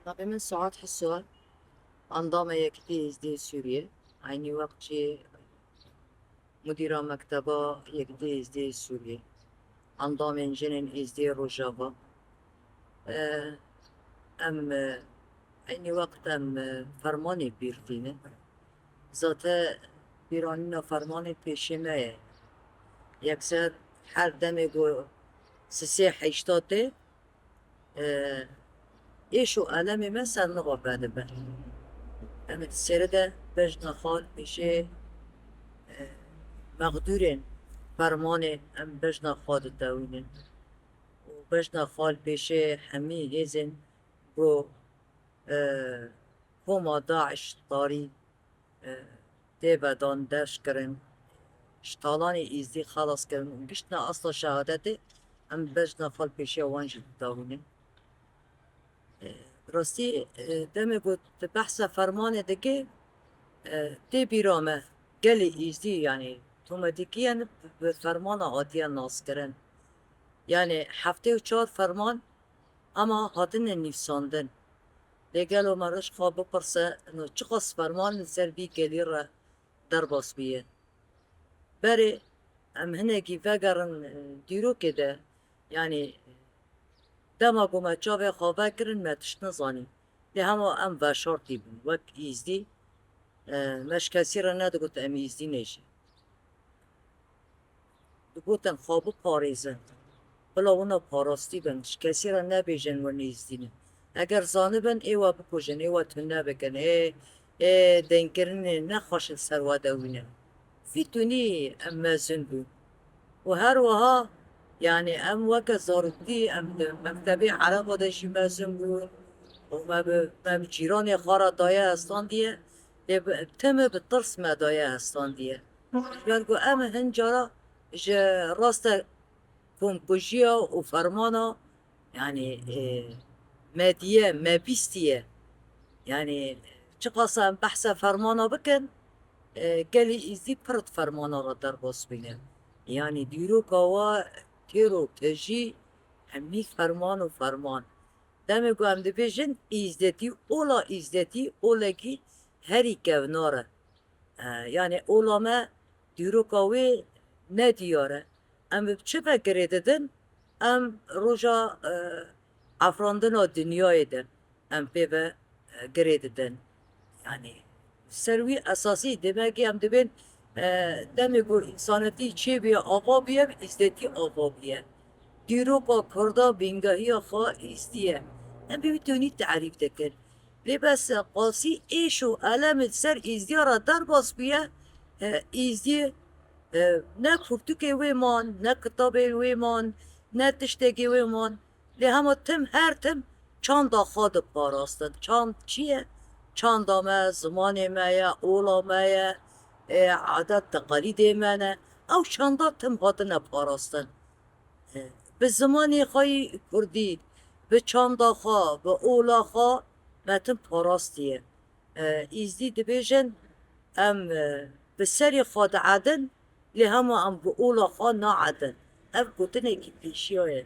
طبعا من ساعات حسوا أنظمة يكتي إزدي سوريا عيني وقت جي مديرة مكتبة يكتي إزدي سوريا أنظمة جنن إزدي روجافا آه، أم عيني وقت فرماني بيرتينه ذاته بيرانينا فرماني بيشمه يكسر هر دمي جو سسي حيشتاته إيشو ألمي مثلا نغا بعد بر أم تسيرده بجنا خال بيشي مقدورين فرمان ام بجنا خاد داوینن و بجنا خال پیشه همی هزن بو هما داعش طاری دیو دان دش کرن شتالانی ایزدی خلاص کرن و گشتنا اصلا شهادتی ام بجنا خال پیشه وانج داوینن راستی دمه بود بحث فرمان دگه دی بیرامه گلی ایزدی yani تومدیکیان به فرمان آتیان ناس کرن yani hafte çar ferman ama hatine nifsandın. Legel o marış kabı pırsa no çıkas ferman serbi gelir derbas biye. Beri em hineki vegarın diro kede yani dema goma çave xava kirin me tişne zani. Le hema em veşartî bûn wek îzdî meşkesî re nedigot em îzdî neşe. Digotin xabı parêzin. بلا اونا پاراستی بن کسی را نبیجن و نیزدینه اگر زانه بن ایوا بکجن ایوا تنه بکن دنکرین نخوش سروا دوینه فیتونی ام مزن بو و هر وها يعني ام وكا زارتي ام مكتبي عرب داشي مزن بو وما ما جيراني خارا دايا هستان ديه تم بالطرس ما دايا هستان ديه يعني ام هنجارا راست كومبوجيا وفرمانة يعني مادية ما بيستية يعني شقصا بحثا فرمانة بكن قالي إزدي برد فرمانة را در باس بينا يعني ديرو كوا تيرو تجي همي فرمان وفرمان دمي قو هم دبيجن إزدتي أولا إزدتي أولا كي هري كونارة يعني أولا ما ديرو كوي ندياره ام چه فکر ددن ام روژا افراندنا دنیای ده ام پیوه گریددن yani servi esası demek ki hem de ben demek bu insaneti çebiye ava biye istediği ava biye diro ba kurda bingahiya kha istiye hem bir tuni tarif dekin lebas qasi eşo alamet ser izdiyara dar bas biye izdiye نه پرتوک ویمان نه کتاب ویمان نه تشتگی ویمان لی همه تم هر تم چند خود پاراستن چند چیه؟ چند ما زمان ما یا اولا ما یا عادت تقالید منه او چند تم هاتن پاراستن به زمانی خواهی کردی به چند خواه به اولا خواه متن پاراستیه ایزدی دبیجن ام به سری خود عدن li hema em bi ola xwe naedin ev gotinekî pêşiya ye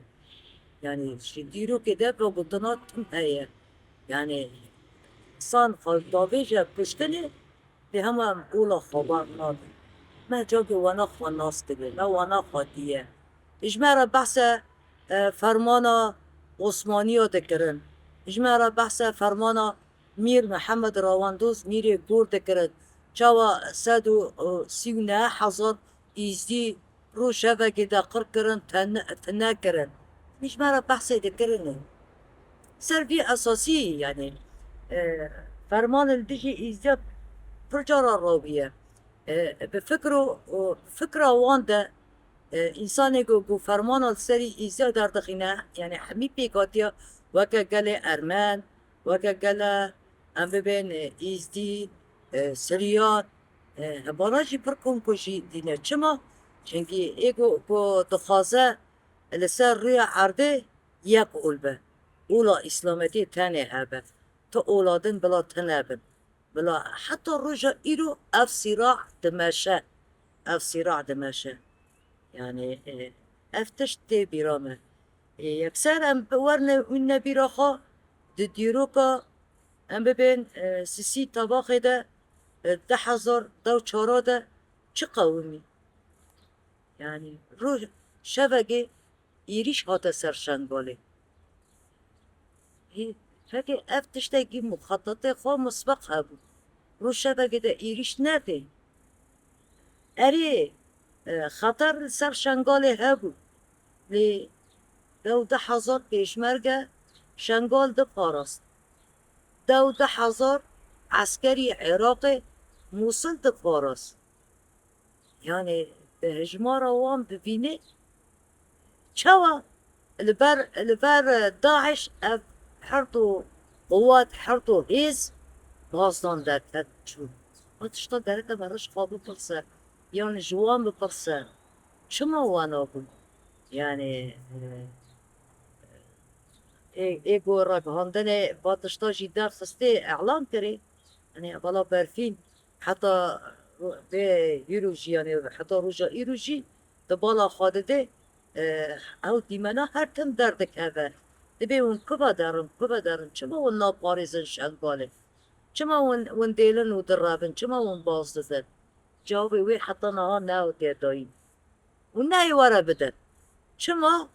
yani ji dîrokê de ve gotina tim heye yani san davêje piştînê li hema em ola xwebar nadin me cagê wana xwe nas dibê me wana xwe dîye ji me re behsa fermana Osmaniya dikirin ji me re behsa fermana Mîr Mihemed Rawandûz Mîrê Gor dikirin çawa sed û sî û neh hezar ایزدی رو شبکه دقیق کرن تنه کرن میش مرا بحث دکرنه سر بی اساسی yani فرمان الدجي ایزدی پرجارا راویه به فکر وان ده انسانی گو فرمان سری ایزدی در دخینه yani همی پیکاتیا وکا گل ارمن وکا گل ام ببین ایزدی سریان باراجی پر کنکوشی دینه چما؟ چنگی ایگو کو دخوازه لسر روی عرده یک اول به اولا اسلامتی تنه هبه تا اولادن بلا تنه بن بلا حتی روژا ایرو اف صراع دمشه اف صراع دمشه يعني افتش تي بيرامه يكسر ام ورنا ونا بيراخا ديروكا ام ببین سیسی طباقه ده 10,000 دو چارا ده چه قومی yani روح شبکه ایریش هات سر شنگاله فکر افتشتگی مخطط خواه مسبق هبود رو شبکه ده ایریش نده اری خطر سر شنگاله هبود لی 10,000 پیشمرگه شنگال ده پاراست 10,000 عسکری عراق موصل ده پاراست yani هجمار وان ببینه چوا لبر داعش اف حرطو قوات حرطو هیز بازدان در کد چون و تشتا درکه براش خواب بپرسه yani جوان بپرسه چما وانا بود yani ایگو رگهاندن باتشتا جی در خسته اعلان کری يعني بالا برفين حتى بيروجي يعني حتى رجا إيروجي دبالا خادده او دیمنا هر تم دردک هفه دبی اون کبا دارن چما اون نابارزن شنگاله چما اون دیلن و درابن چما اون بازدزن جوابی وی حتی نها ناو تیدایی و نای وارا بدن چما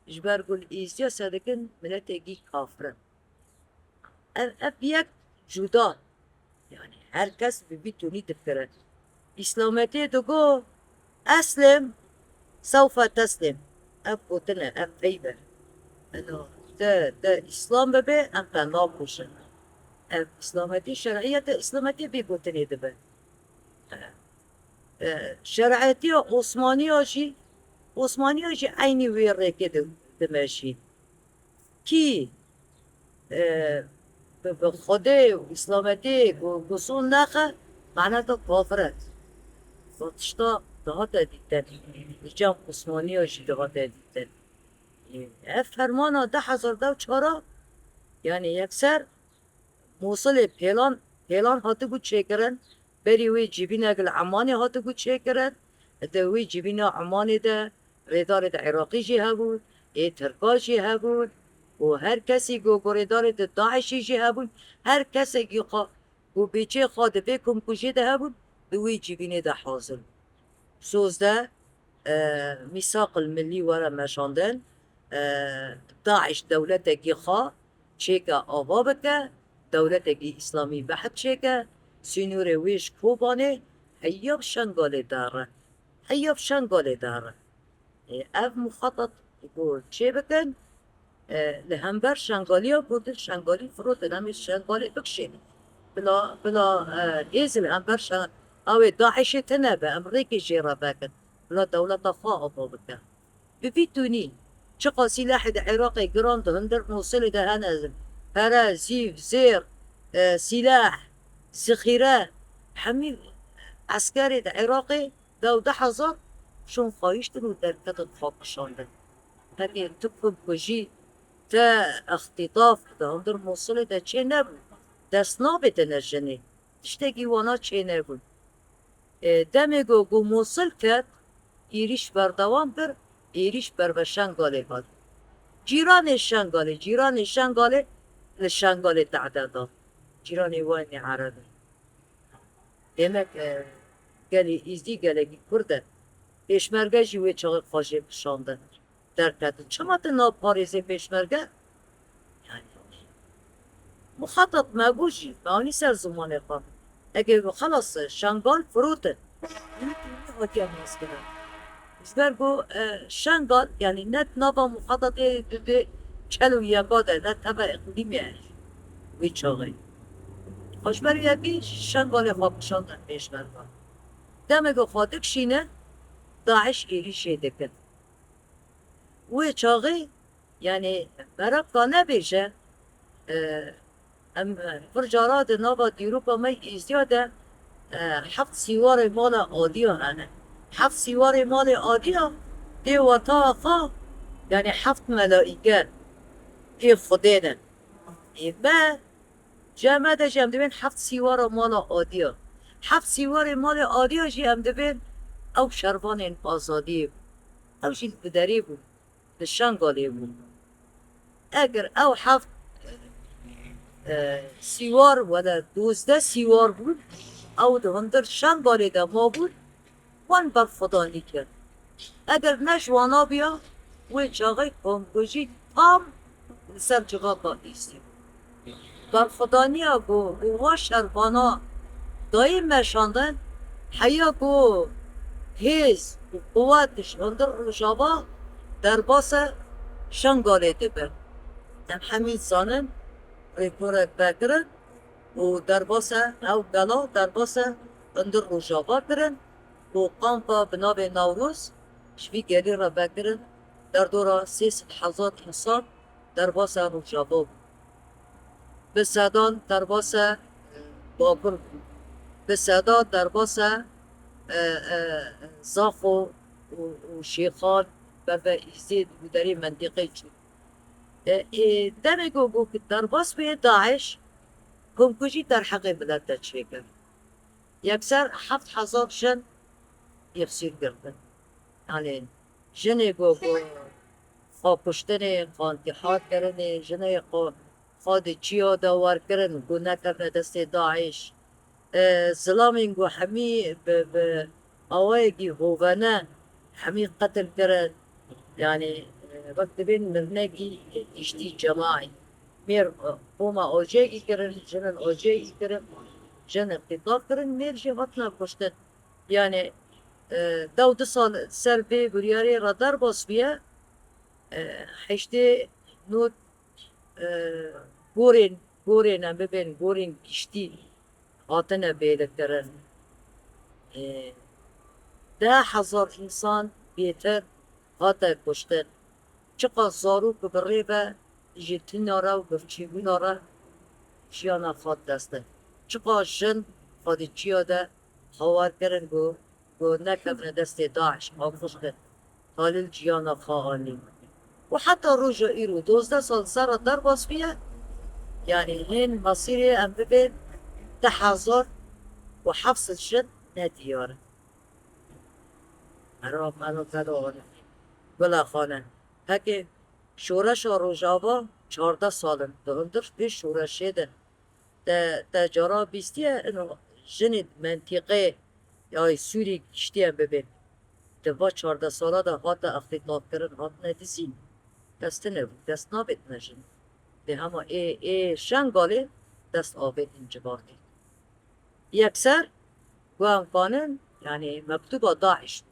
جبر گل ایزیا صدقن ملت اگی کافرن اف یک جدا yani herkes بتوني تفكر إسلامتي تقول أسلم سوف تسلم أب قتنا أب فيبر أنه ده إسلام ببي أنت ناقوشن أب إسلامتي شرعية إسلامتي بيقتني دبي شرعيتي عثمانية شي عيني ويري كده دماشي كي بخده وإسلامتي وقصول ناخه معناته كافرت فاتشتا daha da dikten. Ricam Osmaniye işi daha da dikten. Fermana 10,000 dev çara yani yekser Musul pelan hatı bu çekiren beri ve cibine gel amani hatı bu çekiren de ve cibine amani de redar de Iraqi jî hebûn Türka jî hebûn û her kesî ku goredar de Daişî jî hebûn her kesekî ku bêçê xwe dibe komkujê de hebûn di wê cibînê de hazir سوزده ميثاق الملي ورا مشاندن داعش دولتك خا تشيكا آبابكا دولتك إسلامي بحت تشيكا سنور ويش كوباني هياب شنغالي داره هياب شنغالي داره اف مخطط يقول چه بكن لهمبر شنغاليا بود شنغالي فرود نمی شنغالي بكشين بلا إيزل همبر شنغالي او داعش تنبه امریکی جیرا بکن بلا دولت خواهد بکن ببیتونی چقا سلاح ده عراقی گراند هندر موصل ده هنزل هرا زیف زیر سلاح ذخیره همین عسکری ده عراقی 10,000 شون خواهیشتن و در کتت خاکشاندن همین تکن کجی تا اختطاف ده هندر موصل ده چه نبود دست نابده نجنه تشتگی وانا چه نبود دمگو گو موصل کرد ایریش بردوام بر ایریش بر به شنگاله هاد جیران شنگاله لشنگاله تعداد جیران وانی عربی demek geli izdi gelegi kurda peşmerge jive çağı faje pişandı derkedi çamatı na Paris'e peşmerge yani muhatap meguji mani ser zamanı kan اگه خلاص شنگال فروته هاتي مسكرة إزبرقو شنغال يعني نت نابا مخططة ضد چلو يقادة نت تبع إقليمي ويتشاغي خوشبر يبي شنغال خاكشان بيش برقا دمگو خاطك شينه داعش إيري شيدكن ويتشاغي يعني برقا نبيشه ام برجارات نابا ديروبا مي إزيادة حفظ سوار مال عادية هنه حفظ سوار مال عادية دي وطاقة يعني حفظ ملائكة دي خدينا ما جامعة جام دبين حفظ سوار مال عادية حفظ سوار مال عادية جام دبين او شربان آزادی او شي بدري بو للشنغالي بو اگر او حفظ سیوار ولا 12 سیوار بود او دهندر شنگالی ده ما بود وان برفدانی کرد اگر نشوانا بیا و چاقی کمکوشی تام سر جغا با ایستی برفدانی ها گو شربانا دایم مشاندن حیا گو هیز و قوتش اندر رجابا در باس شنگالی ده بر ام همین زانن ریپورت بکرن و در باس او بلا در باس اندر رجابا کرن و قامپا بناب نوروز شوی گلی را بکرن در دورا 300,000 انسان در باس رجابا بود به صدان در باس بابر بود به صدا در باس زاف و شیخان و به ایزید در منطقه چود دمه گو که در باس به داعش کمکوشی در حق ملت تشویق کرد یکسر 7,000 جن یفسیر کردن یعنی جن گو خواه کشتن خواه انتحار کردن جن خواه چیا دوار کردن گو نکرد دست داعش زلامین گو همی به آوائگی هوگانه همی قتل کرد یعنی وقت بین مرنگی اشتی جماعی میر قوما اوجهی کرن جنن اوجهی کرن جن اقتدار کرن میر جه وطنا کشتن yani 2 سال سر به گریاری را در باس بیه هشته نوت گورین هم ببین گورین گشتی آتنه بیده کرن 10,000 انسان بیتر هاته کشتن چقا زارو که بره به جیتین آره و برچیبون آره چیانا خواد دسته چقا جن خواهد چیا ده خوار کرن گو نکبن دست داعش آفوش کرد حالیل جیانا خواهانی و حتی روژا ایرو 12 سال سر در باس بیه یعنی هین مصیری ام ببین 10,000 و 700 جن ندیاره منو تداونه بلا خانه هکه شورش روژاوا 14 سالن دهندر پیش شورشه ده جارا بیستیه انو جنید منطقه یا سوری کشتیه ببین ده با 14 ساله ده هات اختلاف کرن هات ندیزین دست نبود دست نابید نجن ده همه شنگاله دست آبید انجباردی یکسر گوهم قانون یعنی مکتوب داعش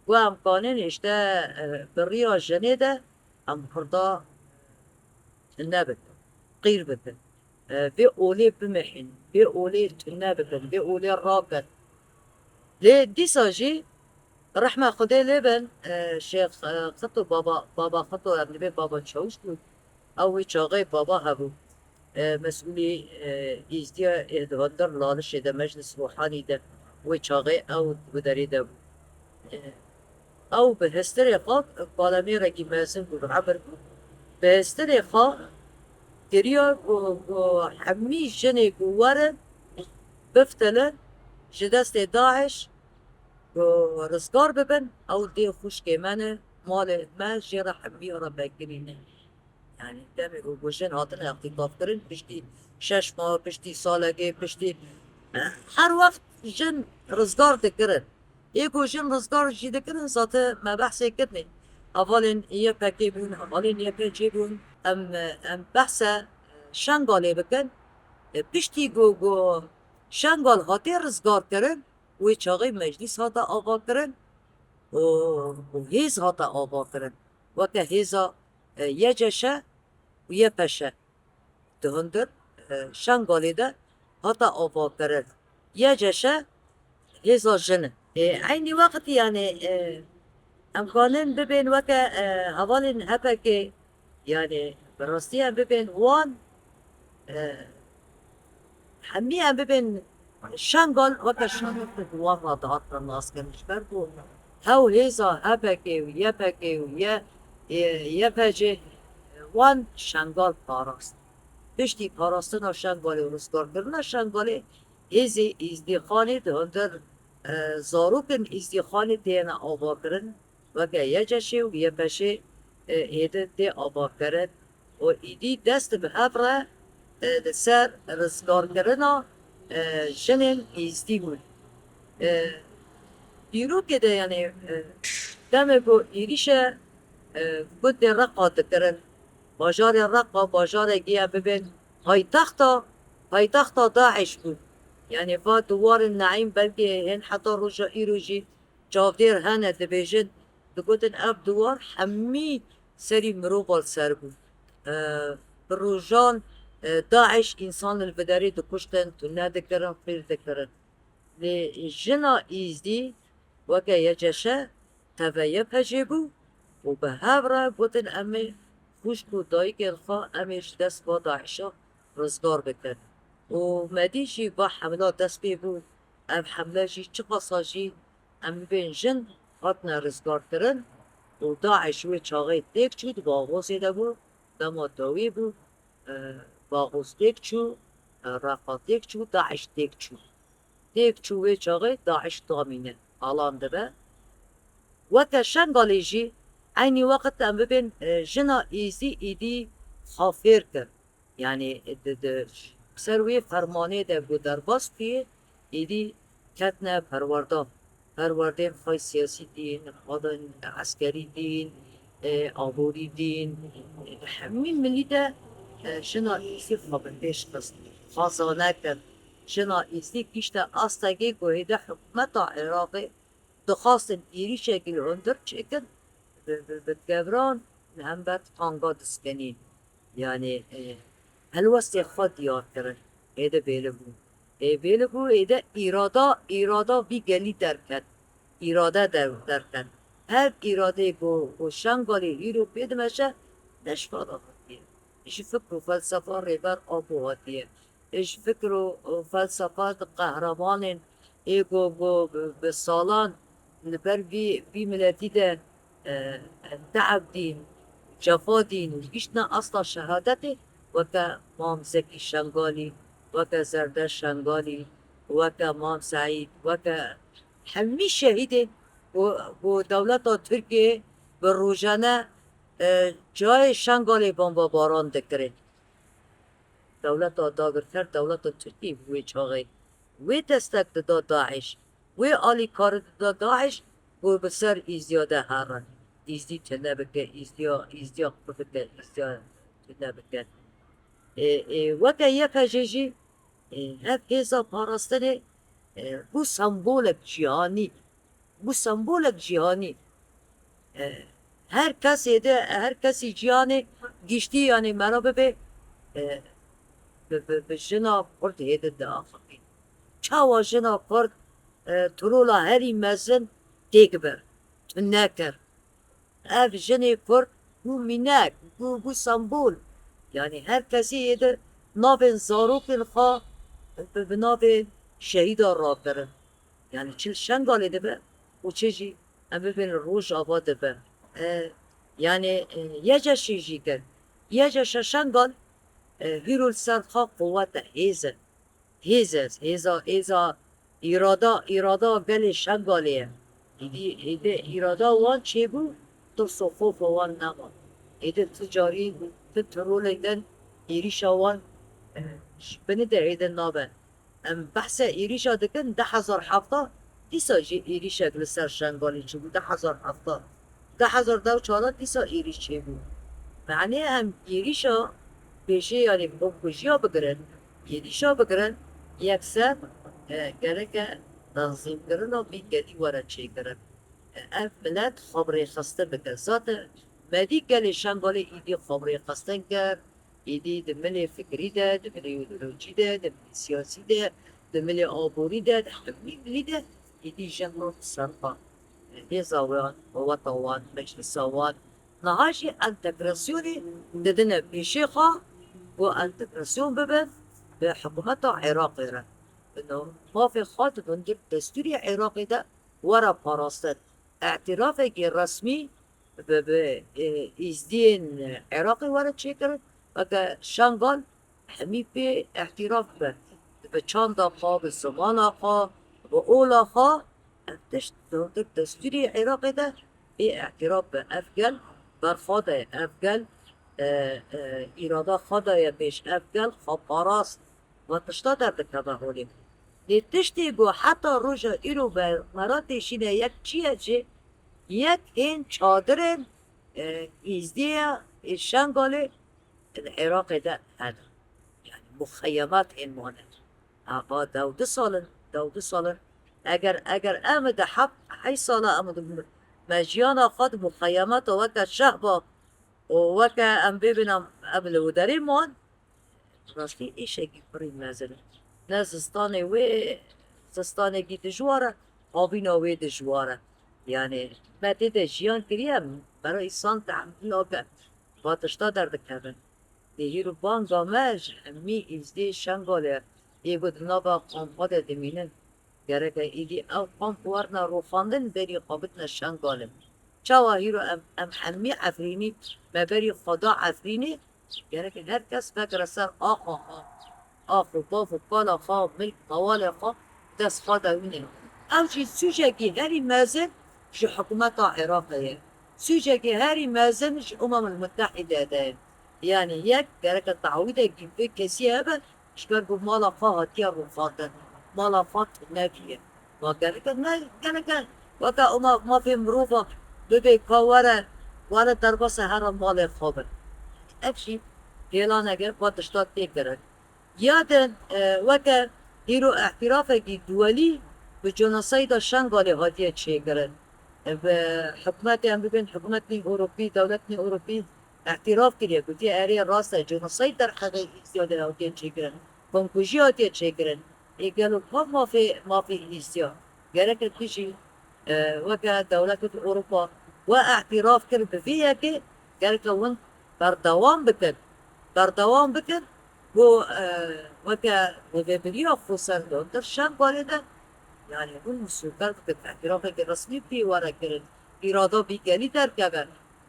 گوهم قانون اشته بریا جنه ده ام خردا نبکن غیر بکن به اولی بمحن به اولی تنه بکن به اولی راکن لی دیسا جی رحمه خدا لبن شیخ خطو بابا خطو ابن بی بابا چاوش بود اوی چاقای بابا هبو مسئولی ایزدیا اهدهاندر لالش ده مجلس روحانی ده وی چاقای او بداری ده بود او به هستری خواه بالمی رگی محسن بود عبر بود به هستری خواه گریا گو همی جنی گو ورن بفتلن جدست داعش گو رزگار ببن او دی خوشکی منه مال من جیرا همی را بگرینه یعنی دمی گو جن هاتن اقتداف کرن پشتی 6 ماه پشتی سالگی پشتی هر وقت جن رزگار دکرن یکو جن رزگار جی دکرن ذاته ما بحثی کردن اولین یه پکی بون اولین یه پکی بون ام بحث شنگالی بکن پشتی گو شنگال هاتی رزگار کرن و چاقی مجلس هاتا آقا کرن و هیز هاتا آقا کرن وکه هیزا یه جشه و یه پشه دهندر شنگالی ده هاتا آقا کرن یه جشه هیزا جنه عینی وقتی یعنی امکانن ببین وکه حوالین هپه که یعنی براستی هم ببین وان همی هم ببین شنگال وکه شنگال که دوان را دهات ناس کنش برگو هاو هیزا هپکی و یپکی و یپجه وان شنگال پاراست پشتی پاراستن و شنگالی و رزگار کردن شنگالی ایزی ازدیخانی دهندر زاروکن ازدیخانی دینا آبا کرن وکه یه جشه و یپشه ایده دی آبا کرد و ایدی دست به هفره لسر رزگار کرنا جنین ایزدی بود دیرو که ده یعنی دمه بو ایریشه بود رقا دکرن باجار رقا باجار گیه ببین پایتختا داعش بود یعنی با دوار نعیم بلکه هن حتی روژا ایروژی جاودیر هنه دبیجن دگوتن اب دوار همی سری مروبال سر بود بروجان داعش انسان البداری دکشتن تو ندکرن خیر دکرن لجنا ایزدی وكا يجشا تبايا بهجيبو وبهابرا بوتن امي خوشكو دايك الخا اميش دست با داعشا رزگار بكن ومديجي با حملات دست بيبو ام حمله جي چقصا جي امي بين جن هاتنا رزگار کرن و داعش وی چاقه دیک چو دو باغوزی دبو دما داوی بو باغوز دیک چو رقا دیک چو داعش دیک چو دیک چو وی چاقه داعش دامینه alan dibe. Weke şengalê jî aynî weqt em bibên jina êzî êdî xafêr kir. Yani ser wê fermanê de ku derbas kiye êdî ketine perwerda. Perwerdên xwe siyasî dîn, xwedên eskerî dîn, aborî dîn. Hemî milî de jina êzî xwe bi pêş xist. Xaza nekir. Jina êzî gîşte astekê ku hêdî hikûmeta Iraqê dixwastin êrişekî li hundir çêkin bi gevran li hember tanga diskenîn. Yani helwestê xwe diyar kirin. Êde bêlibû. Bêlibû êde îrada vî gelî derket. İrade derket. Her îradeyê ku şengalê îro pê dimeşe neşvada hatiye. Ji fikr û felsefa rêber abo hatiye. Ji fikr û felsefa di qehremanên êgo bi salan li ber vî miletî de teeb dîn, cefa dîn û gîştine asla şehadetê weke Mam Zekî Şengalî, weke Zerdeş Şengalî, weke Mam Seîd, weke hemî şehîdên ku dewleta Tirkiyeyê bi rojane cihayê Şengalê bombebaran dikirin. Dewleta dagirker dewleta Tirkiyê bû wê çaxê. Wê destek dida Daeş. Wê alîkari dida Daeş ku bi ser îzdiya de herin. İzdî tune bike, îzdiya xwe bike, îzdiya tune bike. Weke yek hejê jî hev hêza parastinê bû sembolek cîhanî. Bû sembolek cîhanî. Her kesê de her kesî cîhanê gîştî yani mera bibe bi jina Kurd hêdin diaxivîn. Çawa jina Kurd tirola herî mezin têk bir, tu nekir. Ev jinê Kurd bû mînek, bû sembol. Yani her kesî hêdin navên zarokên xwe bi navê şehîda rakirin. Yani çil şengalê dibe û çi jî em bibin Rojava dibe. Yani yeceşî jî kir. Yeceşa şengal hîrol ser xwe quwete hêzin. Hêza îrada gelê şengalê ye. Êdî îrada wan çêbû tirsa xofa wan nema. Êdî ti carî ti tirolek din êrişa wan binê de hêdin nabe. Em behsa êrişa dikin 2007 dîsa jî êrişek li ser şengalê çûbû 2007. 2014 dîsa êrîş çêbû. Meعنê em êrişa pêşê yani kujiya bigirin, êrişa bigirin yekser gereke tanzîmkirina vî gedî were çêkirin. Ev milet xebrêxistin bike. Zaten medî gelê şengalê êdî xebrêxistin kir, êdî di milê fikrî de, di milê îdeolojî de, di milê siyasî de, di milê aborî de, di hemî milî de êdî jin rû serxwe. Hêza wan, weta wan, meclisa wan, niha jî entegrasyonê didine pêşê xwe û entegrasyon bibin bi hikûmeta Iraqê re. Mafê xwe dibin destûrê Iraqê de were parastin. Etirafekî resmî bi îzdiyên Iraqê were çêkirin weke şengal hemî pê ehtiraf be. Bi çanda xwe, bi zimana xwe, bi ola xwe ev tişt destûrê Iraqê de pê ehtiraf be. Ev gel berfa de ye. Ev gel ایرادا خدای پیش افگل خباراست و تشتا در دکبه هولیم دی تشتی گو حتی روژا ایرو بر مراتشینه یک چیه چه یک این چادرن ایزدیه شنگاله العراق ده هذا يعني مخيمات این مانه اقا دو سالن اگر امد حی ساله امد مجیانا خود مخیمات وکا شهبا وکا ام ببینم ام لودری مان راستی ایشگی پری مزنه نه زستانه گی دجواره آبینا وی دجواره یعنی ما دیده جیان کریم برای انسان تحمل آگه باتشتا در دکبن دیگه بانگا مج می ازدی شنگاله ای بود نابا قامقاد دمینن گرگه ایدی او قام ورنا روفاندن بری قابتنا شنگالم چاوا هیرو ام حمی عفرینی ما بری خدا عفرینی گرگه هر کس فکر سر آخ و باف و بالا خواه ملک طوال خواه دست خدا وینه او چی سوچه که هری مازن جو حکومت عراقه سوچه که هری مازن جو المتحده ده يعني يك كانت تعويضة جيب كسي هبل شكرا مالا فا هاتيا رفاتا مالا فات نافية وكانت كان وكا ما في مروفة ببي كورا ولا تربص هرم مال خابر أبشي هيلانا جر باتشتات تيكرن يادن وكا هيرو اعترافك دولي بجنوسيد شنغالي هاتيا تشيكرن بحكومات هم ببين حكومتني أوروبي دولتني أوروبي اعتراف کردی گفتی اره راست جنوساید در حقیقت زیاده هاتیه چکرن کنکوژی هاتیه چکرن ایگلو پا مافی ایستیا گرک کشی وکا دولت اروپا و اعتراف کرد بفیه که گرک ون بردوام بکن و وکا وبیبریا خصوصا در شام باریده يعني اون مسئول بکن اعتراف که رسمی پیواره کرد ایرادا بیگلی در کبن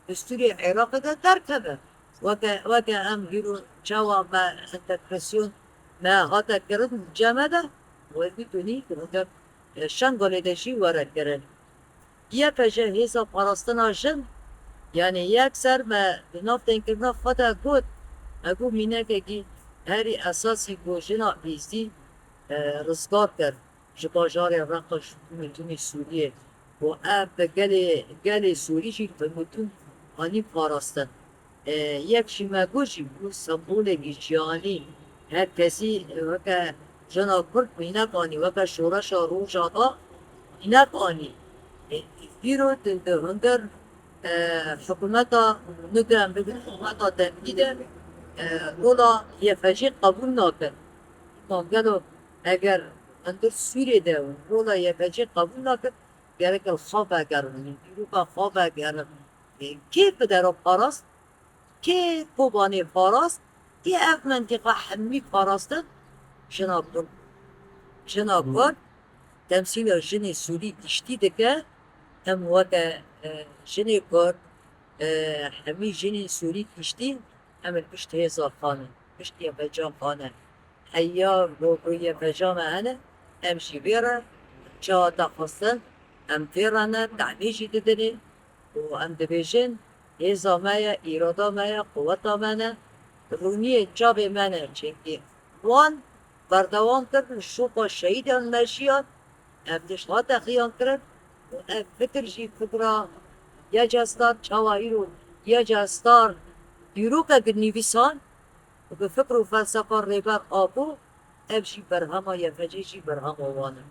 دستوری عراق ده درکبه وکه ام هیرو جوا ما انتگراسیون ما هاتا کرد جمع ده و میتونی که شنگالی دشی وارد کرد یه پشه هیسا پاراستنا جن یعنی یک سر ما نافتن کرنا خدا گود اگو مینه که هری اساسی گوشنا بیزی رزگار کرد جباجار رقش میتونی سوریه و اب گلی سوری شید به متون آنی پاراستن یک شیمگوشی بود سمبول گیجیانی هر کسی وکه جنا کرد مینک آنی وکه شورش روش آقا مینک آنی بیرو ده هنگر حکومتا نگرم ببین حکومتا تنگیده رولا یه فجی قبول نکن مانگلو اگر اندر سوری ده رولا یه فجی قبول نکن گرک الخوابه گرم بیرو که خوابه گرم كيف بدارو پاراست که کوبانی پاراست یه اف منطقه حمی پاراستن جناب تمثيل جني سوري تشتي دكا هم وكا جني كور حمي جني سوري تشتي هم البشت هيزا خانة بشت يفجام خانة حيار روبرية فجامة أنا أمشي بيرا جا تخصن أم فيرانا تعميشي تدني و ام دبیجن هزا مایا ایرادا مایا قوتا منه رونی جاب منه چنگی وان بردوام کرد شوپا شهید مشیان ام دشتات خیان کرد و ام فکر جی فکرا یا جستار چاوائیرو یا جستار دیروکا گرنیویسان و به فکر و فلسفه ریبر آبو ام جی برهما یا فجی جی برهما وانه